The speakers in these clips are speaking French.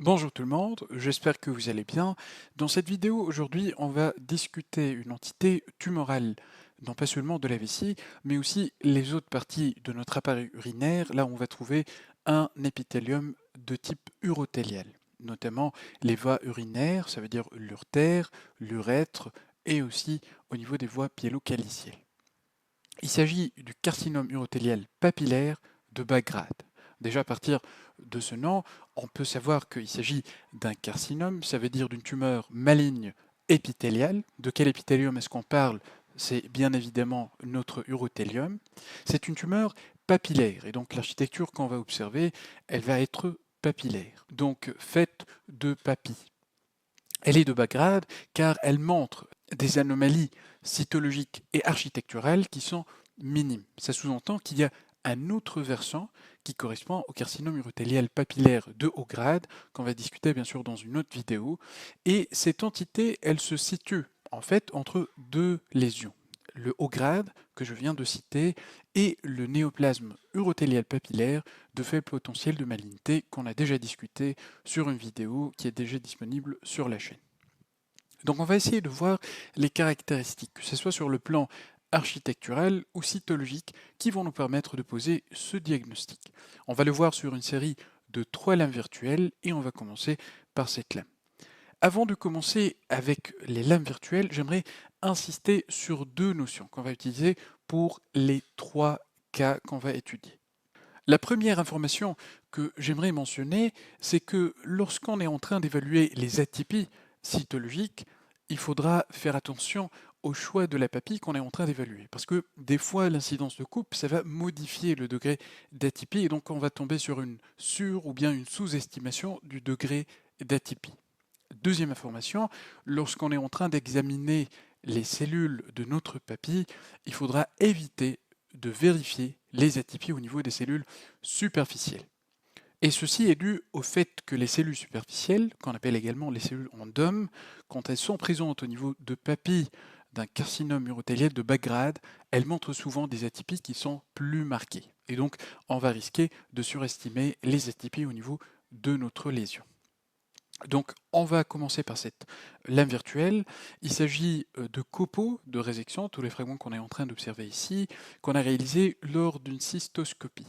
Bonjour tout le monde, j'espère que vous allez bien. Dans cette vidéo, aujourd'hui, on va discuter une entité tumorale, non pas seulement de la vessie, mais aussi les autres parties de notre appareil urinaire. Là, on va trouver un épithélium de type urothélial, notamment les voies urinaires, ça veut dire l'urtère, l'urètre, et aussi au niveau des voies pyélocalicielles. Il s'agit du carcinome urothélial papillaire de bas grade. Déjà à partir de ce nom, on peut savoir qu'il s'agit d'un carcinome, ça veut dire d'une tumeur maligne épithéliale. De quel épithélium est-ce qu'on parle? C'est bien évidemment notre urothélium. C'est une tumeur papillaire et donc l'architecture qu'on va observer, elle va être papillaire, donc faite de papilles. Elle est de bas grade car elle montre des anomalies cytologiques et architecturales qui sont minimes. Ça sous-entend qu'il y a un autre versant qui correspond au carcinome urothélial papillaire de haut grade, qu'on va discuter bien sûr dans une autre vidéo. Et cette entité, elle se situe en fait entre deux lésions. Le haut grade, que je viens de citer, et le néoplasme urothélial papillaire de faible potentiel de malignité qu'on a déjà discuté sur une vidéo qui est déjà disponible sur la chaîne. Donc on va essayer de voir les caractéristiques, que ce soit sur le plan architectural ou cytologique, qui vont nous permettre de poser ce diagnostic. On va le voir sur une série de 3 lames virtuelles et on va commencer par cette lame. Avant de commencer avec les lames virtuelles, j'aimerais insister sur deux notions qu'on va utiliser pour les 3 cas qu'on va étudier. La première information que j'aimerais mentionner, c'est que lorsqu'on est en train d'évaluer les atypies cytologiques, il faudra faire attention au choix de la papille qu'on est en train d'évaluer. Parce que des fois, l'incidence de coupe, ça va modifier le degré d'atypie et donc on va tomber sur une ou bien une sous-estimation du degré d'atypie. Deuxième information, lorsqu'on est en train d'examiner les cellules de notre papille, il faudra éviter de vérifier les atypies au niveau des cellules superficielles. Et ceci est dû au fait que les cellules superficielles, qu'on appelle également les cellules en DOM, quand elles sont présentes au niveau de papilles d'un carcinome urothélial de bas grade, elles montrent souvent des atypies qui sont plus marquées. Et donc, on va risquer de surestimer les atypies au niveau de notre lésion. Donc, on va commencer par cette lame virtuelle. Il s'agit de copeaux de résection, tous les fragments qu'on est en train d'observer ici, qu'on a réalisés lors d'une cystoscopie.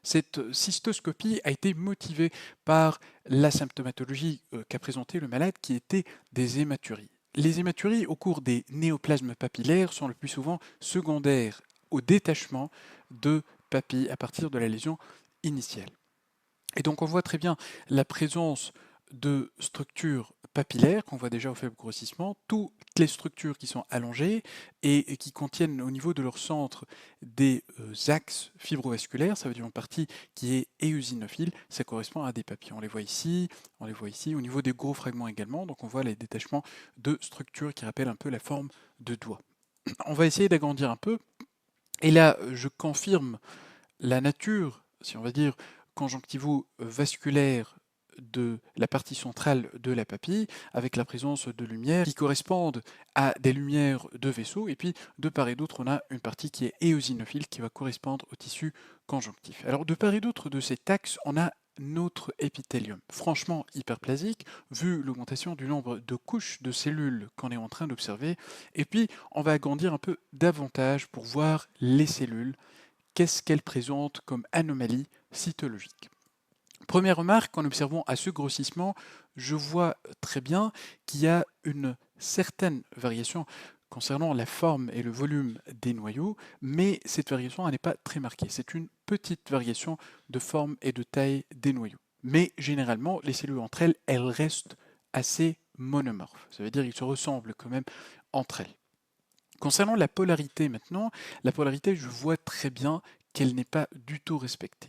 Cette cystoscopie a été motivée par la symptomatologie qu'a présentée le malade, qui était des hématuries. Les hématuries, au cours des néoplasmes papillaires, sont le plus souvent secondaires au détachement de papilles à partir de la lésion initiale. Et donc on voit très bien la présence de structures papillaires qu'on voit déjà au faible grossissement, toutes les structures qui sont allongées et qui contiennent au niveau de leur centre des axes fibrovasculaires, ça veut dire une partie qui est éosinophile, ça correspond à des papilles. On les voit ici, au niveau des gros fragments également, donc on voit les détachements de structures qui rappellent un peu la forme de doigts. On va essayer d'agrandir un peu, et là je confirme la nature, si on va dire, conjonctivo-vasculaire de la partie centrale de la papille, avec la présence de lumières qui correspondent à des lumières de vaisseau, et puis de part et d'autre, on a une partie qui est éosinophile qui va correspondre au tissu conjonctif. Alors de part et d'autre de cet axe, on a notre épithélium, franchement hyperplasique, vu l'augmentation du nombre de couches de cellules qu'on est en train d'observer, et puis on va agrandir un peu davantage pour voir les cellules, qu'est-ce qu'elles présentent comme anomalie cytologique. Première remarque, en observant à ce grossissement, je vois très bien qu'il y a une certaine variation concernant la forme et le volume des noyaux, mais cette variation n'est pas très marquée. C'est une petite variation de forme et de taille des noyaux. Mais généralement, les cellules entre elles, elles restent assez monomorphes. Ça veut dire qu'elles se ressemblent quand même entre elles. Concernant la polarité maintenant, la polarité, je vois très bien qu'elle n'est pas du tout respectée.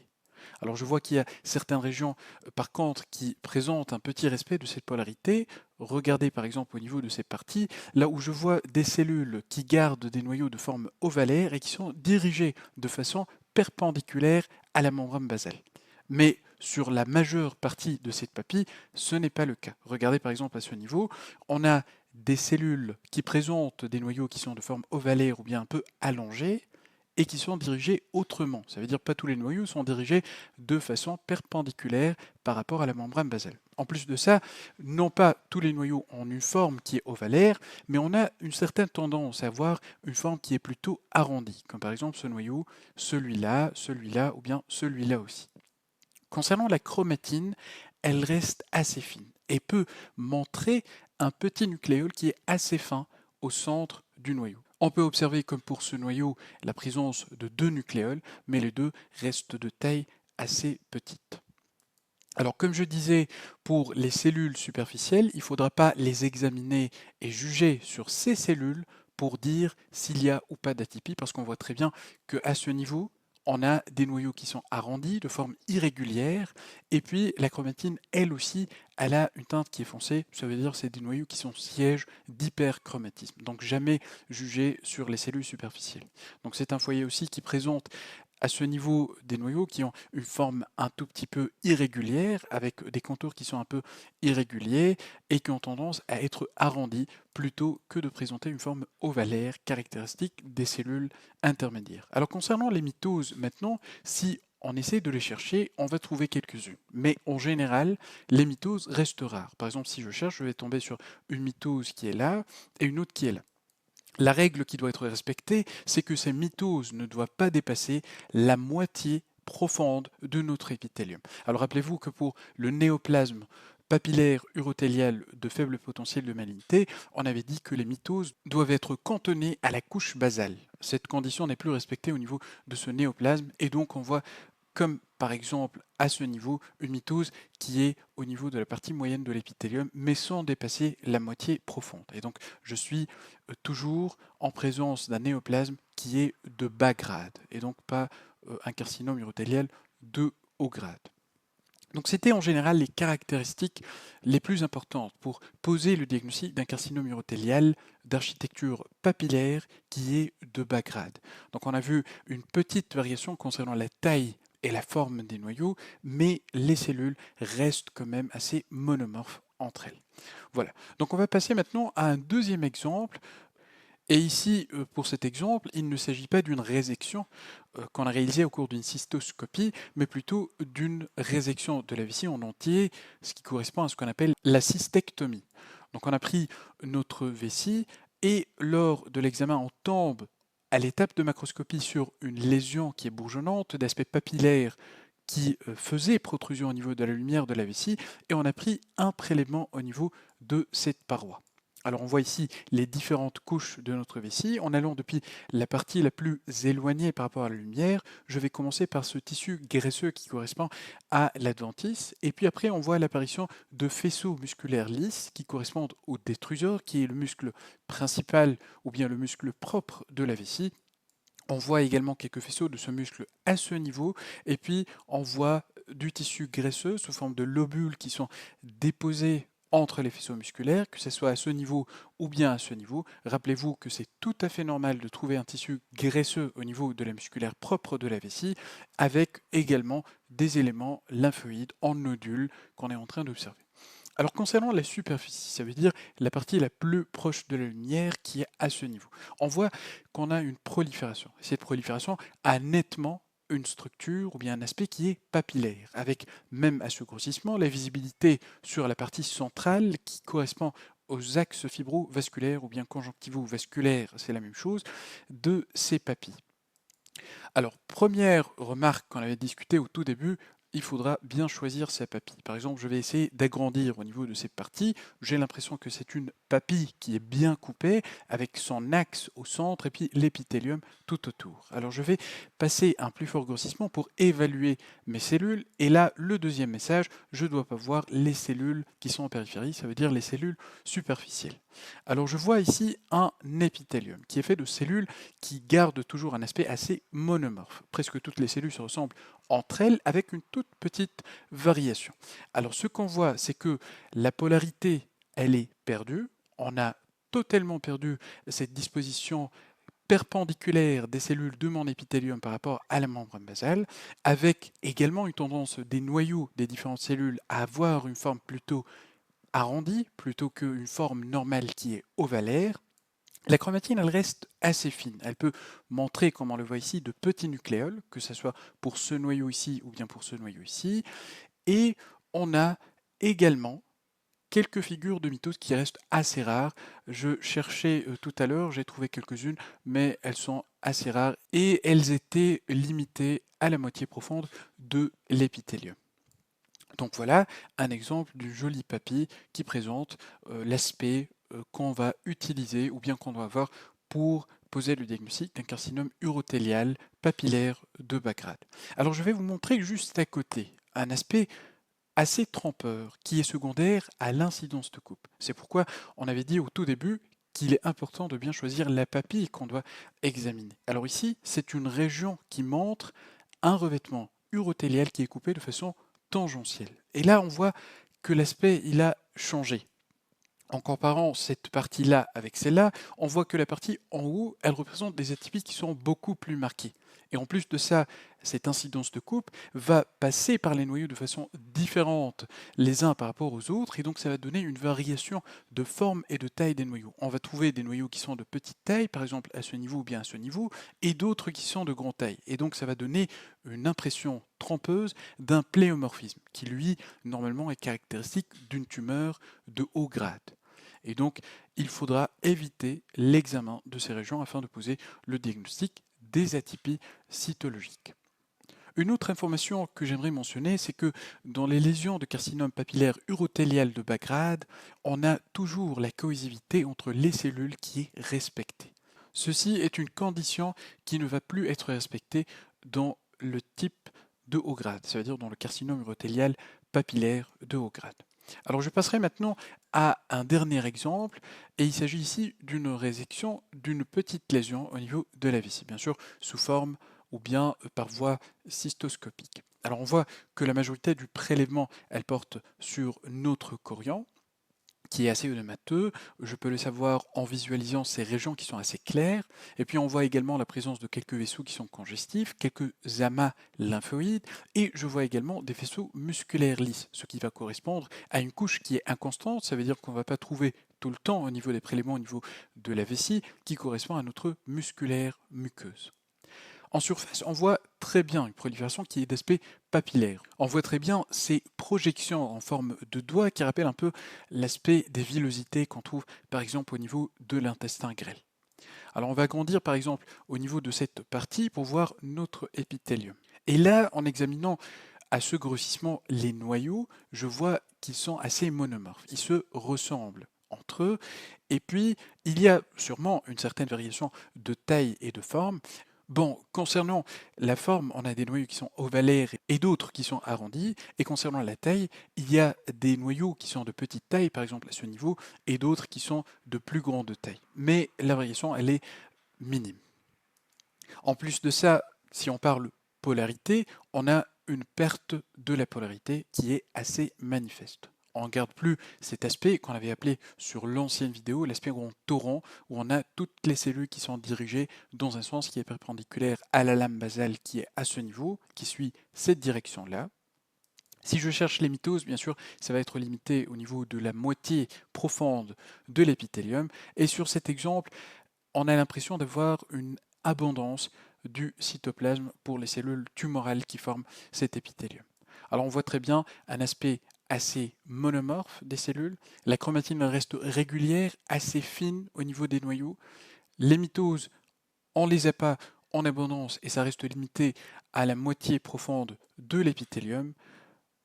Alors je vois qu'il y a certaines régions, par contre, qui présentent un petit respect de cette polarité. Regardez par exemple au niveau de ces parties, là où je vois des cellules qui gardent des noyaux de forme ovalaire et qui sont dirigées de façon perpendiculaire à la membrane basale. Mais sur la majeure partie de cette papille, ce n'est pas le cas. Regardez par exemple à ce niveau, on a des cellules qui présentent des noyaux qui sont de forme ovalaire ou bien un peu allongés et qui sont dirigés autrement. Ça veut dire que pas tous les noyaux sont dirigés de façon perpendiculaire par rapport à la membrane basale. En plus de ça, non pas tous les noyaux ont une forme qui est ovalaire, mais on a une certaine tendance à avoir une forme qui est plutôt arrondie, comme par exemple ce noyau, celui-là ou bien celui-là aussi. Concernant la chromatine, elle reste assez fine et peut montrer un petit nucléole qui est assez fin au centre du noyau. On peut observer, comme pour ce noyau, la présence de deux nucléoles, mais les deux restent de taille assez petite. Alors, comme je disais, pour les cellules superficielles, il ne faudra pas les examiner et juger sur ces cellules pour dire s'il y a ou pas d'atypie, parce qu'on voit très bien qu'à ce niveau, on a des noyaux qui sont arrondis, de forme irrégulière, et puis la chromatine, elle aussi, elle a une teinte qui est foncée, ça veut dire que c'est des noyaux qui sont sièges d'hyperchromatisme, donc jamais jugés sur les cellules superficielles. Donc c'est un foyer aussi qui présente à ce niveau des noyaux qui ont une forme un tout petit peu irrégulière, avec des contours qui sont un peu irréguliers et qui ont tendance à être arrondis plutôt que de présenter une forme ovalaire caractéristique des cellules intermédiaires. Alors concernant les mitoses maintenant, si on essaie de les chercher, on va trouver quelques-unes. Mais en général, les mitoses restent rares. Par exemple, si je cherche, je vais tomber sur une mitose qui est là et une autre qui est là. La règle qui doit être respectée, c'est que ces mitoses ne doivent pas dépasser la moitié profonde de notre épithélium. Alors rappelez-vous que pour le néoplasme papillaire urothélial de faible potentiel de malignité, on avait dit que les mitoses doivent être cantonnées à la couche basale. Cette condition n'est plus respectée au niveau de ce néoplasme et donc on voit comme par exemple à ce niveau une mitose qui est au niveau de la partie moyenne de l'épithélium, mais sans dépasser la moitié profonde. Et donc je suis toujours en présence d'un néoplasme qui est de bas grade, et donc pas un carcinome urothélial de haut grade. Donc c'était en général les caractéristiques les plus importantes pour poser le diagnostic d'un carcinome urothélial d'architecture papillaire qui est de bas grade. Donc on a vu une petite variation concernant la taille et la forme des noyaux, mais les cellules restent quand même assez monomorphes entre elles. Voilà. Donc on va passer maintenant à un deuxième exemple. Et ici, pour cet exemple, il ne s'agit pas d'une résection qu'on a réalisée au cours d'une cystoscopie, mais plutôt d'une résection de la vessie en entier, ce qui correspond à ce qu'on appelle la cystectomie. Donc on a pris notre vessie et lors de l'examen, on tombe à l'étape de macroscopie sur une lésion qui est bourgeonnante, d'aspect papillaire, qui faisait protrusion au niveau de la lumière de la vessie, et on a pris un prélèvement au niveau de cette paroi. Alors on voit ici les différentes couches de notre vessie. En allant depuis la partie la plus éloignée par rapport à la lumière, je vais commencer par ce tissu graisseux qui correspond à l'adventice. Et puis après, on voit l'apparition de faisceaux musculaires lisses qui correspondent au détruseur, qui est le muscle principal ou bien le muscle propre de la vessie. On voit également quelques faisceaux de ce muscle à ce niveau, et puis on voit du tissu graisseux sous forme de lobules qui sont déposés entre les faisceaux musculaires, que ce soit à ce niveau ou bien à ce niveau. Rappelez-vous que c'est tout à fait normal de trouver un tissu graisseux au niveau de la musculaire propre de la vessie, avec également des éléments lymphoïdes en nodules qu'on est en train d'observer. Alors concernant la superficie, ça veut dire la partie la plus proche de la lumière qui est à ce niveau. On voit qu'on a une prolifération. Cette prolifération a nettement une structure ou bien un aspect qui est papillaire, avec même à ce grossissement la visibilité sur la partie centrale qui correspond aux axes fibrovasculaires ou bien conjonctivo-vasculaires, c'est la même chose, de ces papilles. Alors, première remarque qu'on avait discuté au tout début, il faudra bien choisir sa papille. Par exemple, je vais essayer d'agrandir au niveau de cette partie. J'ai l'impression que c'est une papille qui est bien coupée, avec son axe au centre et puis l'épithélium tout autour. Alors je vais passer un plus fort grossissement pour évaluer mes cellules. Et là, le deuxième message, je ne dois pas voir les cellules qui sont en périphérie, ça veut dire les cellules superficielles. Alors je vois ici un épithélium qui est fait de cellules qui gardent toujours un aspect assez monomorphe. Presque toutes les cellules se ressemblent entre elles avec une toute petite variation. Alors ce qu'on voit, c'est que la polarité, elle est perdue. On a totalement perdu cette disposition perpendiculaire des cellules de mon épithélium par rapport à la membrane basale, avec également une tendance des noyaux des différentes cellules à avoir une forme plutôt arrondie, plutôt qu'une forme normale qui est ovalaire. La chromatine, elle reste assez fine. Elle peut montrer, comme on le voit ici, de petits nucléoles, que ce soit pour ce noyau ici ou bien pour ce noyau ici. Et on a également quelques figures de mitose qui restent assez rares. Je cherchais tout à l'heure, j'ai trouvé quelques-unes, mais elles sont assez rares et elles étaient limitées à la moitié profonde de l'épithélium. Donc voilà un exemple du joli papille qui présente l'aspect qu'on va utiliser ou bien qu'on doit avoir pour poser le diagnostic d'un carcinome urothélial papillaire de bas grade. Alors je vais vous montrer juste à côté un aspect assez trompeur qui est secondaire à l'incidence de coupe. C'est pourquoi on avait dit au tout début qu'il est important de bien choisir la papille qu'on doit examiner. Alors ici, c'est une région qui montre un revêtement urothélial qui est coupé de façon tangentielle. Et là, on voit que l'aspect, il a changé. En comparant cette partie-là avec celle-là, on voit que la partie en haut, elle représente des atypies qui sont beaucoup plus marquées. Et en plus de ça, cette incidence de coupe va passer par les noyaux de façon différente les uns par rapport aux autres, et donc ça va donner une variation de forme et de taille des noyaux. On va trouver des noyaux qui sont de petite taille, par exemple à ce niveau ou bien à ce niveau, et d'autres qui sont de grande taille. Et donc ça va donner une impression trompeuse d'un pléomorphisme, qui lui, normalement, est caractéristique d'une tumeur de haut grade. Et donc, il faudra éviter l'examen de ces régions afin de poser le diagnostic des atypies cytologiques. Une autre information que j'aimerais mentionner, c'est que dans les lésions de carcinome papillaire urothélial de bas grade, on a toujours la cohésivité entre les cellules qui est respectée. Ceci est une condition qui ne va plus être respectée dans le type de haut grade, ça veut dire dans le carcinome urothélial papillaire de haut grade. Alors je passerai maintenant à un dernier exemple, et il s'agit ici d'une résection d'une petite lésion au niveau de la vessie, bien sûr sous forme ou bien par voie cystoscopique. Alors on voit que la majorité du prélèvement, elle porte sur notre chorion, qui est assez œdémateux. Je peux le savoir en visualisant ces régions qui sont assez claires. Et puis on voit également la présence de quelques vaisseaux qui sont congestifs, quelques amas lymphoïdes, et je vois également des vaisseaux musculaires lisses, ce qui va correspondre à une couche qui est inconstante. Ça veut dire qu'on ne va pas trouver tout le temps au niveau des prélèvements, au niveau de la vessie, qui correspond à notre musculaire muqueuse. En surface, on voit très bien une prolifération qui est d'aspect papillaire. On voit très bien ces projections en forme de doigts qui rappellent un peu l'aspect des villosités qu'on trouve par exemple au niveau de l'intestin grêle. Alors on va agrandir par exemple au niveau de cette partie pour voir notre épithélium. Et là, en examinant à ce grossissement les noyaux, je vois qu'ils sont assez monomorphes, ils se ressemblent entre eux, et puis il y a sûrement une certaine variation de taille et de forme. Bon, concernant la forme, on a des noyaux qui sont ovalaires et d'autres qui sont arrondis, et concernant la taille, il y a des noyaux qui sont de petite taille, par exemple à ce niveau, et d'autres qui sont de plus grande taille. Mais la variation, elle est minime. En plus de ça, si on parle polarité, on a une perte de la polarité qui est assez manifeste. On ne garde plus cet aspect qu'on avait appelé sur l'ancienne vidéo, l'aspect rond torrent, où on a toutes les cellules qui sont dirigées dans un sens qui est perpendiculaire à la lame basale qui est à ce niveau, qui suit cette direction-là. Si je cherche les mitoses, bien sûr, ça va être limité au niveau de la moitié profonde de l'épithélium. Et sur cet exemple, on a l'impression d'avoir une abondance du cytoplasme pour les cellules tumorales qui forment cet épithélium. Alors on voit très bien un aspect assez monomorphe des cellules. La chromatine reste régulière, assez fine au niveau des noyaux. Les mitoses, on ne les a pas en abondance et ça reste limité à la moitié profonde de l'épithélium.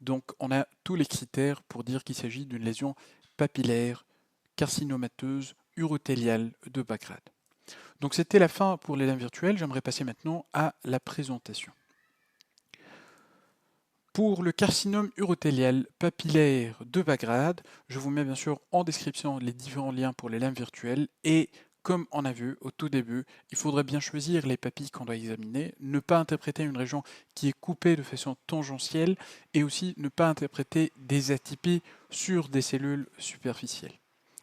Donc on a tous les critères pour dire qu'il s'agit d'une lésion papillaire, carcinomateuse, urothéliale de bas grade. Donc c'était la fin pour les lames virtuelles, j'aimerais passer maintenant à la présentation. Pour le carcinome urothélial papillaire de bas grade, je vous mets bien sûr en description les différents liens pour les lames virtuelles et comme on a vu au tout début, il faudrait bien choisir les papilles qu'on doit examiner, ne pas interpréter une région qui est coupée de façon tangentielle et aussi ne pas interpréter des atypies sur des cellules superficielles.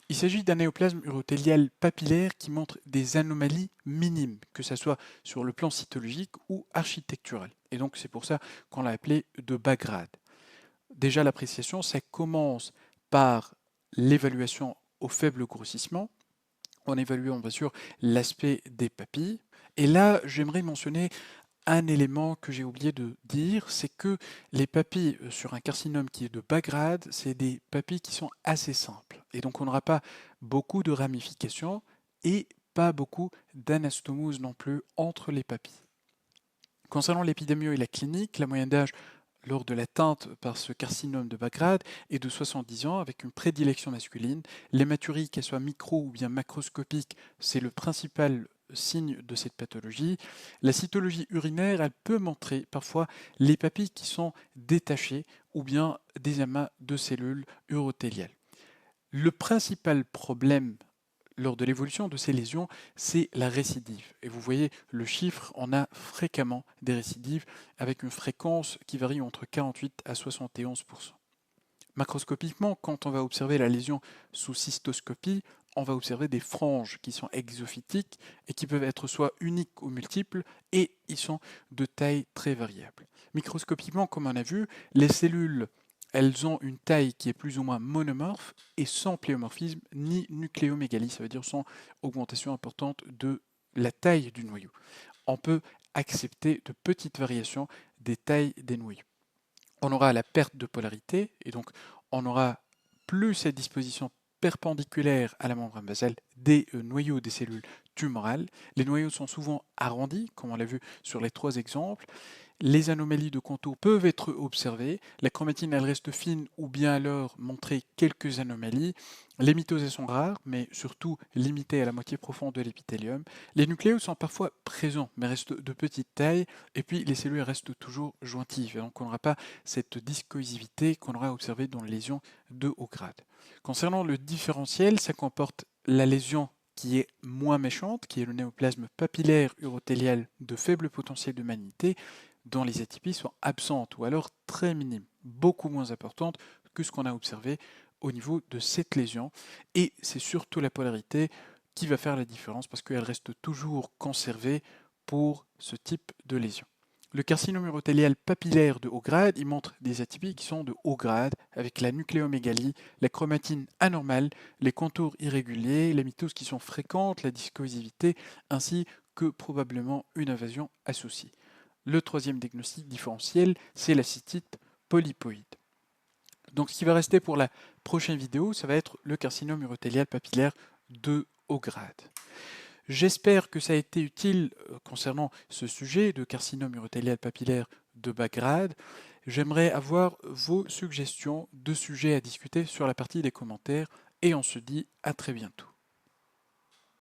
Il s'agit d'un néoplasme urothélial papillaire qui montre des anomalies minimes, que ce soit sur le plan cytologique ou architectural. Et donc c'est pour ça qu'on l'a appelé de bas grade. Déjà l'appréciation, ça commence par l'évaluation au faible grossissement, en évaluant bien sûr l'aspect des papilles. Et là, j'aimerais mentionner un élément que j'ai oublié de dire, c'est que les papilles sur un carcinome qui est de bas grade, c'est des papilles qui sont assez simples. Et donc on n'aura pas beaucoup de ramifications et pas beaucoup d'anastomose non plus entre les papilles. Concernant l'épidémio et la clinique, la moyenne d'âge lors de l'atteinte par ce carcinome de bas grade est de 70 ans avec une prédilection masculine. L'hématurie, qu'elle soit micro ou bien macroscopique, c'est le principal signe de cette pathologie. La cytologie urinaire, elle peut montrer parfois les papilles qui sont détachées ou bien des amas de cellules urothéliales. Le principal problème lors de l'évolution de ces lésions, c'est la récidive. Et vous voyez le chiffre, on a fréquemment des récidives avec une fréquence qui varie entre 48 à 71%. Macroscopiquement, quand on va observer la lésion sous cystoscopie, on va observer des franges qui sont exophytiques et qui peuvent être soit uniques ou multiples, et ils sont de taille très variable. Microscopiquement, comme on a vu, les cellules, elles ont une taille qui est plus ou moins monomorphe et sans pléomorphisme ni nucléomégalie, ça veut dire sans augmentation importante de la taille du noyau. On peut accepter de petites variations des tailles des noyaux. On aura la perte de polarité, et donc on aura plus cette disposition perpendiculaire à la membrane basale des noyaux des cellules tumorales. Les noyaux sont souvent arrondis, comme on l'a vu sur les trois exemples. Les anomalies de contour peuvent être observées. La chromatine, elle reste fine ou bien alors montrer quelques anomalies. Les mitoses sont rares, mais surtout limitées à la moitié profonde de l'épithélium. Les nucléos sont parfois présents, mais restent de petite taille. Et puis, les cellules restent toujours jointives. Et donc, on n'aura pas cette discoïsivité qu'on aura observée dans les lésions de haut grade. Concernant le différentiel, ça comporte la lésion qui est moins méchante, qui est le néoplasme papillaire urothélial de faible potentiel de malignité, dont les atypies sont absentes ou alors très minimes, beaucoup moins importantes que ce qu'on a observé au niveau de cette lésion. Et c'est surtout la polarité qui va faire la différence parce qu'elle reste toujours conservée pour ce type de lésion. Le carcinome urothélial papillaire de haut grade, il montre des atypies qui sont de haut grade, avec la nucléomégalie, la chromatine anormale, les contours irréguliers, les mitoses qui sont fréquentes, la discoïsivité, ainsi que probablement une invasion associée. Le troisième diagnostic différentiel, c'est la cystite polypoïde. Donc ce qui va rester pour la prochaine vidéo, ça va être le carcinome urothélial papillaire de haut grade. J'espère que ça a été utile concernant ce sujet de carcinome urothélial papillaire de bas grade. J'aimerais avoir vos suggestions de sujets à discuter sur la partie des commentaires et on se dit à très bientôt.